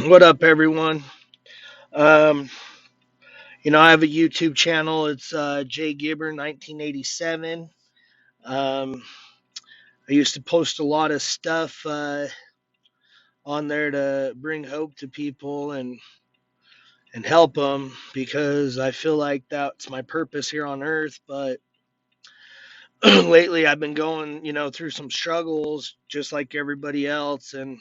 What up, everyone? Um, I have a YouTube channel. It's J Gibber 1987. Um, I used to post a lot of stuff on there to bring hope to people and help them because I feel like that's my purpose here on Earth. But lately, I've been going, through some struggles, just like everybody else, and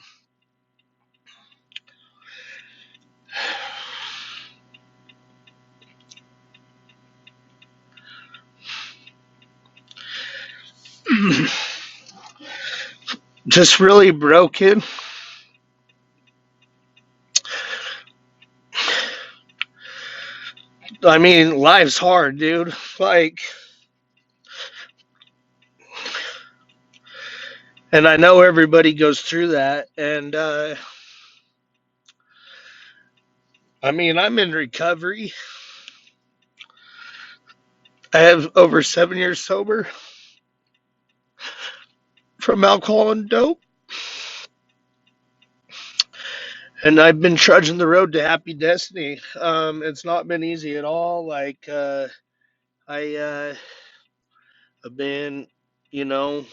just really broken. I mean, life's hard, dude. Like, and I know everybody goes through that. And I mean, I'm in recovery. I have over 7 years sober from alcohol and dope. And I've been trudging the road to happy destiny. It's not been easy at all. Like, I have been, you know,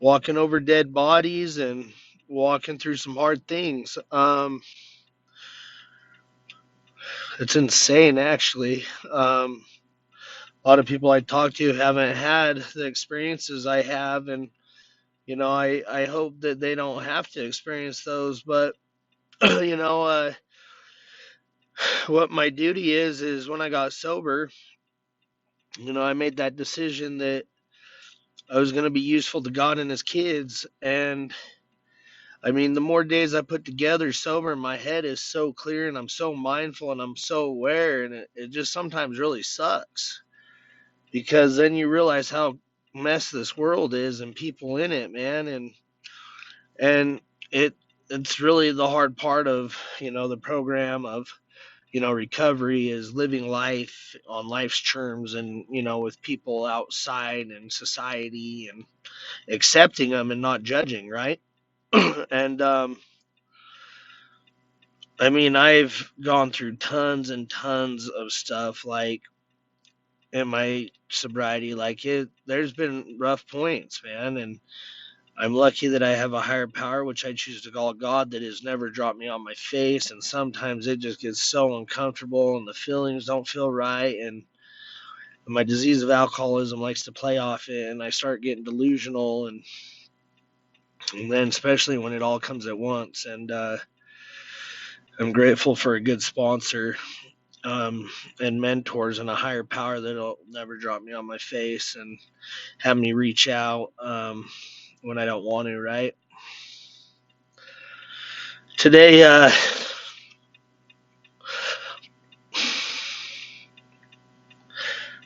walking over dead bodies and walking through some hard things. It's insane, actually. A lot of people I talk to haven't had the experiences I have, and I hope that they don't have to experience those. But you know, what my duty is when I got sober, I made that decision that I was going to be useful to God and His kids. And I mean, the more days I put together sober, my head is so clear and I'm so mindful and I'm so aware, and it just sometimes really sucks because then you realize how mess this world is and people in it, man. And it it's really the hard part of the program of recovery is living life on life's terms, and with people outside and society, and accepting them and not judging, right? And I mean, I've gone through tons and tons of stuff, like in my sobriety. Like, there's been rough points, man. And I'm lucky that I have a higher power, which I choose to call God, that has never dropped me on my face. And sometimes it just gets so uncomfortable and the feelings don't feel right. And my disease of alcoholism likes to play off it. And I start getting delusional. And then, especially when it all comes at once. And I'm grateful for a good sponsor, and mentors and a higher power that'll never drop me on my face and have me reach out when I don't want to, right? Today,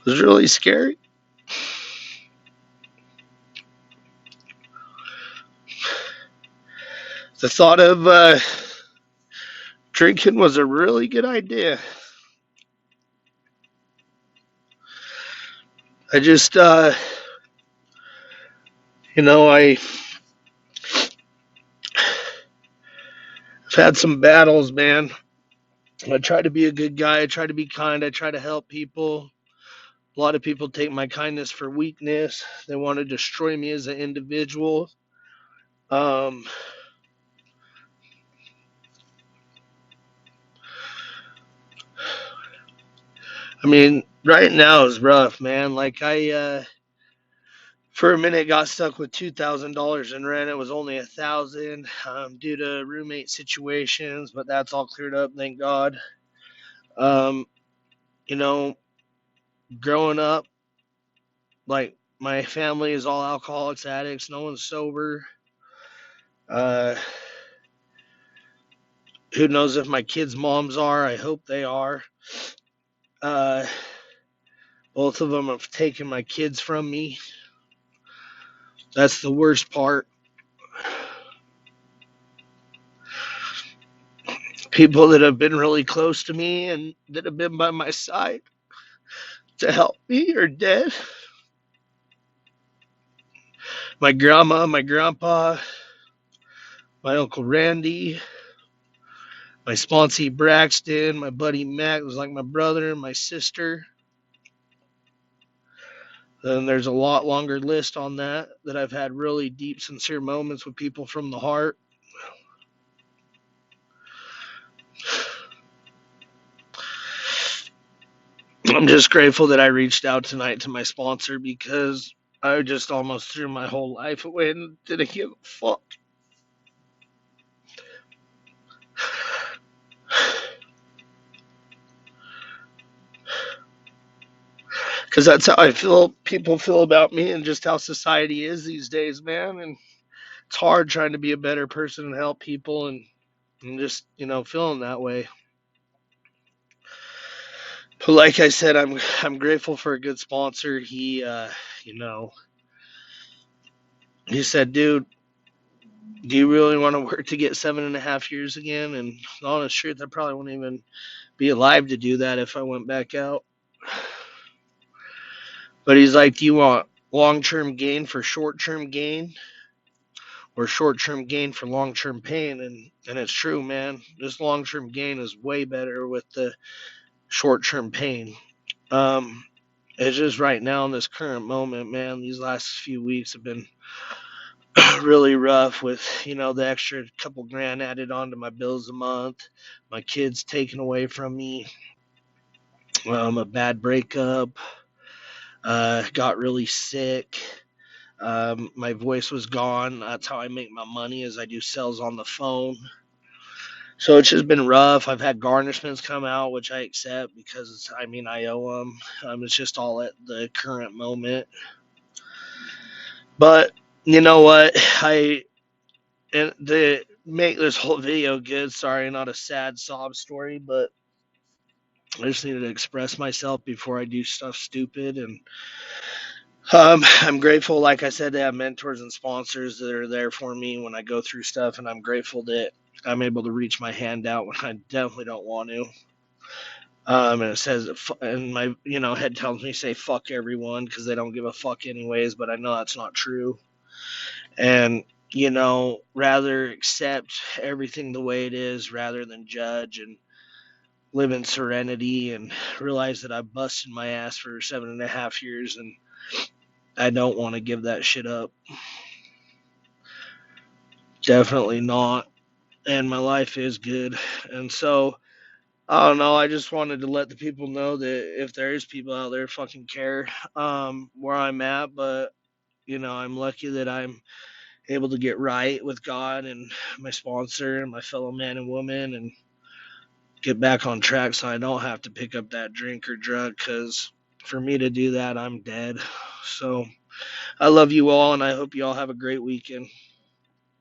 was really scary. The thought of drinking was a really good idea. I just, I've had some battles, man. I try to be a good guy. I try to be kind. I try to help people. A lot of people take my kindness for weakness. They want to destroy me as an individual. Um, I mean, right now is rough, man. Like, for a minute, got stuck with $2,000 in rent. It was only 1,000 due to roommate situations, but that's all cleared up, thank God. Um, you know, growing up, like, my family is all alcoholics, addicts. No one's sober. Uh, who knows if my kids' moms are? I hope they are. Uh, both of them have taken my kids from me. That's the worst part. People that have been really close to me and that have been by my side to help me are dead. My grandma, my grandpa, my uncle Randy. My sponsee Braxton, my buddy Mac was like my brother and my sister. Then there's a lot longer list on that I've had really deep, sincere moments with people from the heart. I'm just grateful that I reached out tonight to my sponsor because I just almost threw my whole life away and didn't give a fuck. Because that's how I feel people feel about me and just how society is these days, man. And it's hard trying to be a better person and help people and just, feeling that way. But like I said, I'm grateful for a good sponsor. You know, he said, dude, do you really want to work to get 7.5 years again? And the honest truth, I probably wouldn't even be alive to do that if I went back out. But he's like, do you want long term gain for short term gain or short term gain for long term pain? And it's true, man. This long term gain is way better with the short term pain. Um, it's just right now in this current moment, man, these last few weeks have been really rough with, the extra couple grand added onto my bills a month, my kids taken away from me, a bad breakup, got really sick. My voice was gone. That's how I make my money, is I do sales on the phone. So it's just been rough. I've had garnishments come out, which I accept because I owe them. It's just all at the current moment. But you know what? And to make this whole video good, sorry, not a sad sob story, but I just needed to express myself before I do stuff stupid. And I'm grateful, like I said, to have mentors and sponsors that are there for me when I go through stuff. And I'm grateful that I'm able to reach my hand out when I definitely don't want to. And it says, and my head tells me say fuck everyone because they don't give a fuck anyways. But I know that's not true. And rather accept everything the way it is rather than judge, and live in serenity and realize that I busted my ass for 7.5 years and I don't want to give that shit up. Definitely not. And my life is good. And so, I don't know. I just wanted to let the people know that if there is people out there fucking care where I'm at, but I'm lucky that I'm able to get right with God and my sponsor and my fellow man and woman and get back on track so I don't have to pick up that drink or drug, because for me to do that, I'm dead. So I love you all, and I hope you all have a great weekend.